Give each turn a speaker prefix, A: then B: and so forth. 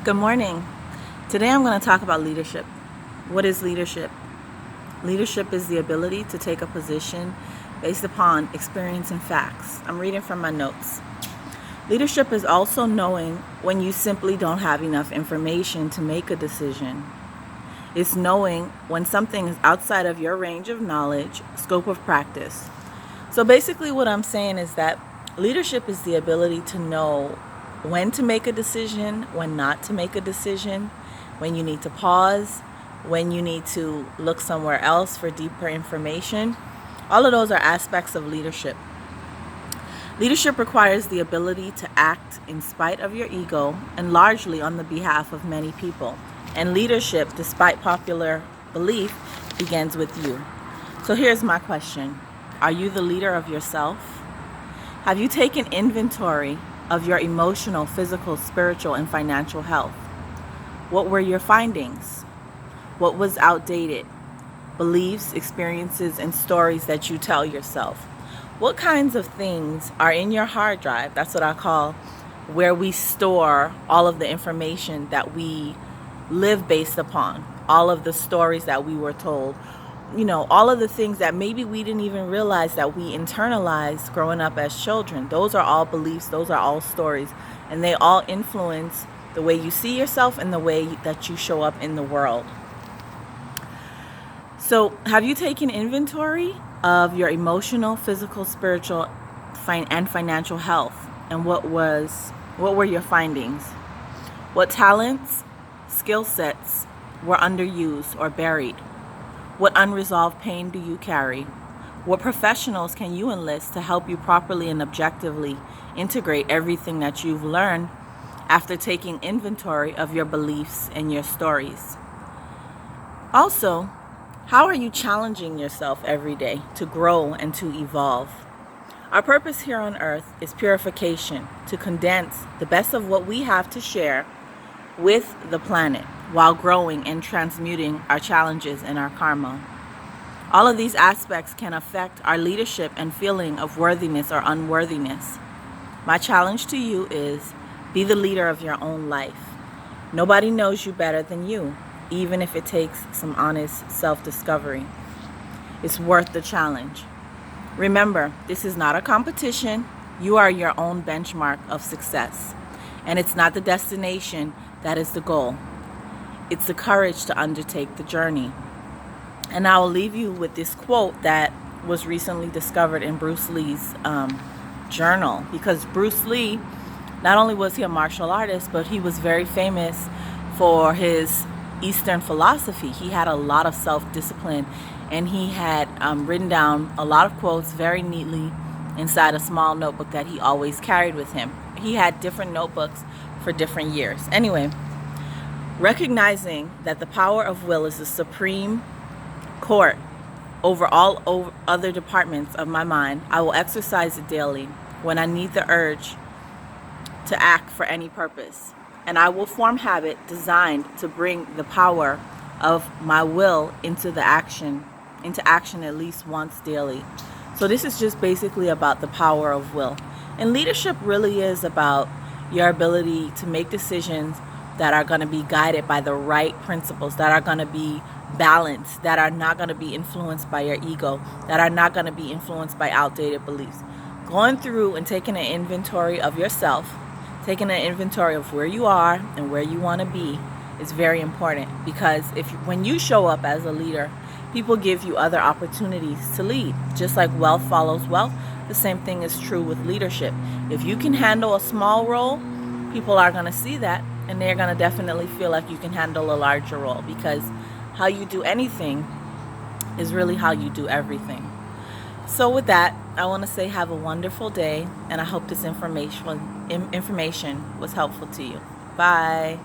A: Good morning. Today I'm going to talk about leadership. What is leadership? Leadership is the ability to take a position based upon experience and facts. I'm reading from my notes. Leadership is also knowing when you simply don't have enough information to make a decision. It's knowing when something is outside of your range of knowledge, scope of practice. So basically what I'm saying is that leadership is the ability to know when to make a decision, when not to make a decision, when you need to pause, when you need to look somewhere else for deeper information. All of those are aspects of leadership. Leadership requires the ability to act in spite of your ego and largely on the behalf of many people. And leadership, despite popular belief, begins with you. So here's my question. Are you the leader of yourself? Have you taken inventory of your emotional, physical, spiritual, and financial health? What were your findings? What was outdated? Beliefs, experiences, and stories that you tell yourself. What kinds of things are in your hard drive? That's what I call where we store all of the information that we live based upon, all of the stories that we were told, all of the things that maybe we didn't even realize that we internalized growing up as children. Those are all beliefs, those are all stories, and they all influence the way you see yourself and the way that you show up in the world. So, have you taken inventory of your emotional, physical, spiritual, and financial health? And what were your findings? What talents, skill sets were underused or buried? What unresolved pain do you carry? What professionals can you enlist to help you properly and objectively integrate everything that you've learned after taking inventory of your beliefs and your stories? Also, how are you challenging yourself every day to grow and to evolve? Our purpose here on earth is purification, to condense the best of what we have to share with the planet while growing and transmuting our challenges and our karma. All of these aspects can affect our leadership and feeling of worthiness or unworthiness. My challenge to you is be the leader of your own life. Nobody knows you better than you, even if it takes some honest self-discovery. It's worth the challenge. Remember, this is not a competition. You are your own benchmark of success. And it's not the destination that is the goal. It's the courage to undertake the journey. And I will leave you with this quote that was recently discovered in Bruce Lee's journal. Because Bruce Lee, not only was he a martial artist, but he was very famous for his Eastern philosophy. He had a lot of self-discipline, and he had written down a lot of quotes very neatly inside a small notebook that he always carried with him. He had different notebooks for different years. Anyway, recognizing that the power of will is the supreme court over all other departments of my mind, I will exercise it daily when I need the urge to act for any purpose. And I will form habit designed to bring the power of my will into action at least once daily. So this is just basically about the power of will. And leadership really is about your ability to make decisions that are going to be guided by the right principles, that are going to be balanced, that are not going to be influenced by your ego, that are not going to be influenced by outdated beliefs. Going through and taking an inventory of yourself, taking an inventory of where you are and where you want to be is very important, because when you show up as a leader, people give you other opportunities to lead. Just like wealth follows wealth, the same thing is true with leadership. If you can handle a small role, people are going to see that, and they're going to definitely feel like you can handle a larger role, because how you do anything is really how you do everything. So with that, I want to say have a wonderful day, and I hope this information was helpful to you. Bye.